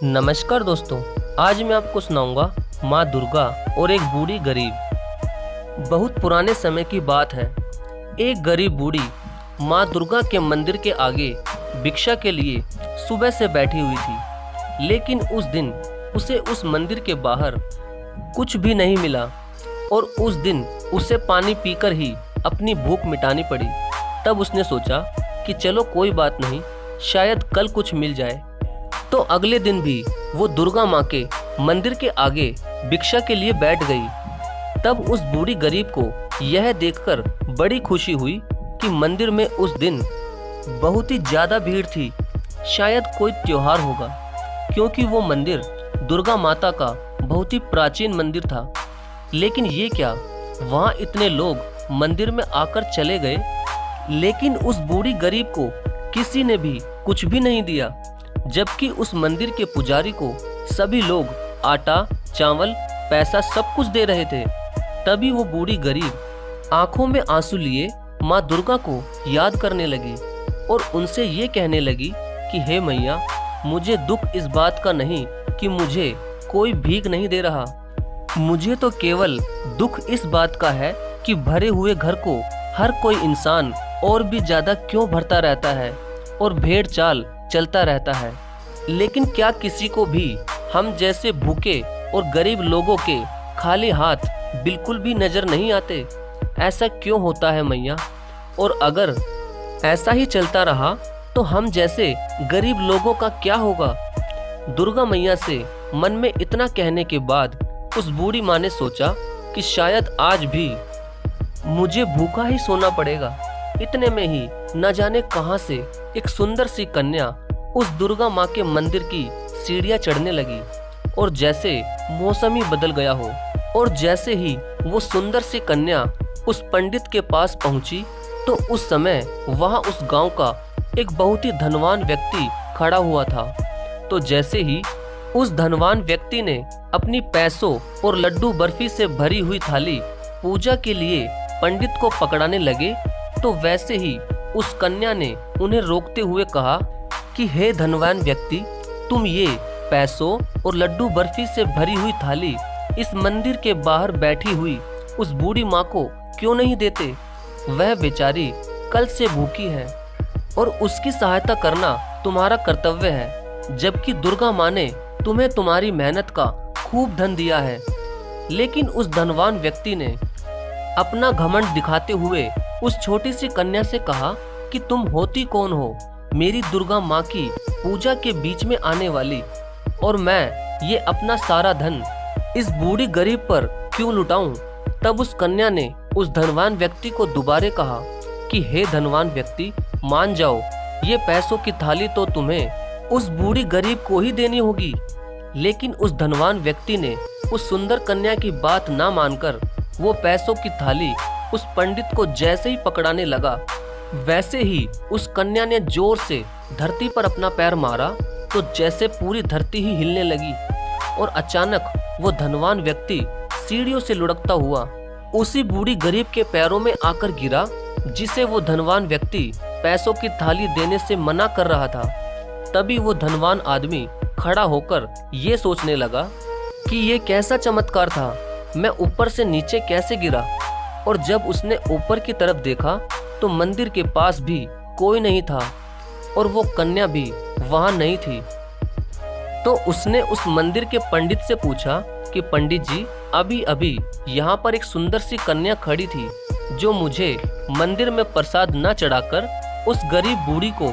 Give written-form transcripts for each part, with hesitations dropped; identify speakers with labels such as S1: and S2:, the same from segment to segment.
S1: नमस्कार दोस्तों, आज मैं आपको सुनाऊंगा माँ दुर्गा और एक बूढ़ी गरीब। बहुत पुराने समय की बात है। एक गरीब बूढ़ी माँ दुर्गा के मंदिर के आगे भिक्षा के लिए सुबह से बैठी हुई थी, लेकिन उस दिन उसे उस मंदिर के बाहर कुछ भी नहीं मिला और उस दिन उसे पानी पीकर ही अपनी भूख मिटानी पड़ी। तब उसने सोचा कि चलो कोई बात नहीं, शायद कल कुछ मिल जाए। तो अगले दिन भी वो दुर्गा माँ के मंदिर के आगे भिक्षा के लिए बैठ गई। तब उस बूढ़ी गरीब को यह देखकर बड़ी खुशी हुई कि मंदिर में उस दिन बहुत ही ज़्यादा भीड़ थी, शायद कोई त्योहार होगा, क्योंकि वो मंदिर दुर्गा माता का बहुत ही प्राचीन मंदिर था। लेकिन ये क्या, वहाँ इतने लोग मंदिर में आकर चले गए, लेकिन उस बूढ़ी गरीब को किसी ने भी कुछ भी नहीं दिया, जबकि उस मंदिर के पुजारी को सभी लोग आटा, चावल, पैसा सब कुछ दे रहे थे। तभी वो बूढ़ी गरीब आंखों में आंसू लिए माँ दुर्गा को याद करने लगी और उनसे ये कहने लगी कि हे मैया, मुझे दुख इस बात का नहीं कि मुझे कोई भीख नहीं दे रहा, मुझे तो केवल दुख इस बात का है कि भरे हुए घर को हर कोई इंसान और भी ज़्यादा क्यों भरता रहता है और भेड़ चाल चलता रहता है, लेकिन क्या किसी को भी हम जैसे भूखे और गरीब लोगों के खाली हाथ बिल्कुल भी नज़र नहीं आते? ऐसा क्यों होता है मैया? और अगर ऐसा ही चलता रहा तो हम जैसे गरीब लोगों का क्या होगा? दुर्गा मैया से मन में इतना कहने के बाद उस बूढ़ी माँ ने सोचा कि शायद आज भी मुझे भूखा ही सोना पड़ेगा। इतने में ही न जाने कहां से एक सुंदर सी कन्या उस दुर्गा माँ के मंदिर की सीढ़ियां चढ़ने लगी और जैसे मौसम ही बदल गया हो। और जैसे ही वो सुंदर सी कन्या उस पंडित के पास पहुंची तो उस समय वहां उस गांव का एक बहुत ही धनवान व्यक्ति खड़ा हुआ था। तो जैसे ही उस धनवान व्यक्ति ने अपनी पैसों और लड्डू बर्फी से भरी हुई थाली पूजा के लिए पंडित को पकड़ाने लगे, तो वैसे ही उस कन्या ने उन्हें रोकते हुए कहा कि हे धनवान व्यक्ति, तुम ये पैसों और लड्डू बर्फी से भरी हुई थाली इस मंदिर के बाहर बैठी हुई उस बूढ़ी माँ को क्यों नहीं देते? वह बेचारी कल से भूखी है और उसकी सहायता करना तुम्हारा कर्तव्य है, जबकि दुर्गा माँ ने तुम्हें तुम्हारी मेहनत का खूब धन दिया है। लेकिन उस धनवान व्यक्ति ने अपना घमंड दिखाते हुए उस छोटी सी कन्या से कहा कि तुम होती कौन हो, मेरी दुर्गा माँ की पूजा के बीच में आने वाली, और मैं ये अपना सारा धन इस बूढ़ी गरीब पर क्यों लुटाऊं? तब उस कन्या ने उस धनवान व्यक्ति को दोबारे कहा कि हे धनवान व्यक्ति, मान जाओ, ये पैसों की थाली तो तुम्हें उस बूढ़ी गरीब को ही देनी होगी। लेकिन उस धनवान व्यक्ति ने उस सुंदर कन्या की बात ना मानकर वो पैसों की थाली उस पंडित को जैसे ही पकड़ाने लगा, वैसे ही उस कन्या ने जोर से धरती पर अपना पैर मारा तो जैसे पूरी धरती ही हिलने लगी और अचानक वो धनवान व्यक्ति सीढ़ियों से लुढ़कता हुआ उसी बूढ़ी गरीब के पैरों में आकर गिरा, जिसे वो धनवान व्यक्ति पैसों की थाली देने से मना कर रहा था। तभी वो धनवान आदमी खड़ा होकर ये सोचने लगा कि ये कैसा चमत्कार था, मैं ऊपर से नीचे कैसे गिरा? और जब उसने ऊपर की तरफ देखा तो मंदिर के पास भी कोई नहीं था और वो कन्या भी वहां नहीं थी। तो उसने उस मंदिर के पंडित से पूछा कि पंडित जी, अभी अभी यहाँ पर एक सुंदर सी कन्या खड़ी थी जो मुझे मंदिर में प्रसाद न चढ़ाकर उस गरीब बूढ़ी को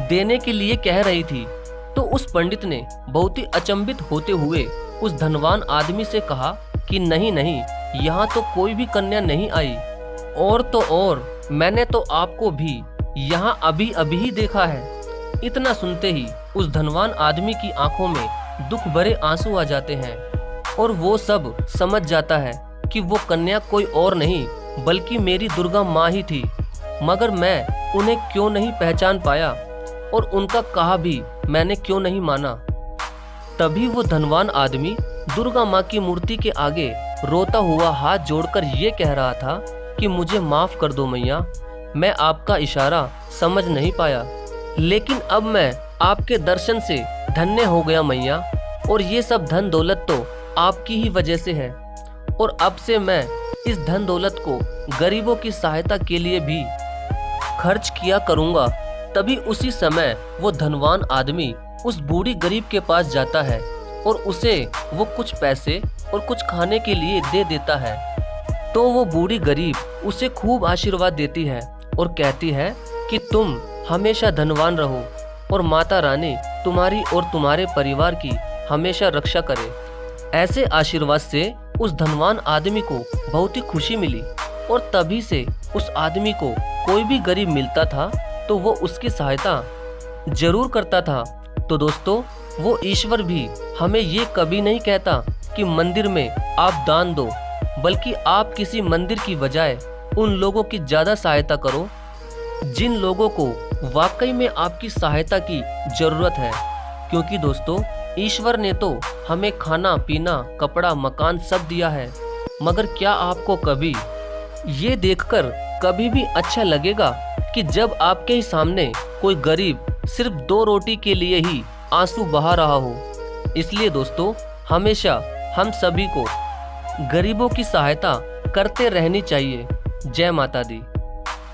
S1: देने के लिए कह रही थी। तो उस पंडित ने बहुत ही अचंभित होते हुए उस धनवान आदमी से कहा कि नहीं नहीं, यहाँ तो कोई भी कन्या नहीं आई, और तो और मैंने तो आपको भी यहाँ अभी अभी ही देखा है। इतना सुनते ही उस धनवान आदमी की आंखों में दुख भरे आंसू आ जाते हैं और वो सब समझ जाता है कि वो कन्या कोई और नहीं बल्कि मेरी दुर्गा माँ ही थी, मगर मैं उन्हें क्यों नहीं पहचान पाया और उनका कहा भी मैंने क्यों नहीं माना। तभी वो धनवान आदमी दुर्गा माँ की मूर्ति के आगे रोता हुआ हाथ जोड़कर ये कह रहा था कि मुझे माफ कर दो मैया, मैं आपका इशारा समझ नहीं पाया, लेकिन अब मैं आपके दर्शन से धन्य हो गया मैया, और ये सब धन दौलत तो आपकी ही वजह से है, और अब से मैं इस धन दौलत को गरीबों की सहायता के लिए भी खर्च किया करूँगा। तभी उसी समय वो धनवान आदमी उस बूढ़ी गरीब के पास जाता है और उसे वो कुछ पैसे और कुछ खाने के लिए दे देता है। तो वो बूढ़ी गरीब उसे खूब आशीर्वाद देती है और कहती है कि तुम हमेशा धनवान रहो और माता रानी तुम्हारी और तुम्हारे परिवार की हमेशा रक्षा करे। ऐसे आशीर्वाद से उस धनवान आदमी को बहुत ही खुशी मिली, और तभी से उस आदमी को कोई भी गरीब मिलता था तो वो उसकी सहायता जरूर करता था। तो दोस्तों, वो ईश्वर भी हमें ये कभी नहीं कहता कि मंदिर में आप दान दो, बल्कि आप किसी मंदिर की बजाय उन लोगों की ज़्यादा सहायता करो जिन लोगों को वाकई में आपकी सहायता की ज़रूरत है। क्योंकि दोस्तों, ईश्वर ने तो हमें खाना पीना कपड़ा मकान सब दिया है, मगर क्या आपको कभी ये देखकर कभी भी अच्छा लगेगा कि जब आपके ही सामने कोई गरीब सिर्फ 2 रोटी के लिए ही आंसू बहा रहा हो? इसलिए दोस्तों, हमेशा हम सभी को गरीबों की सहायता करते रहनी चाहिए। जय माता दी।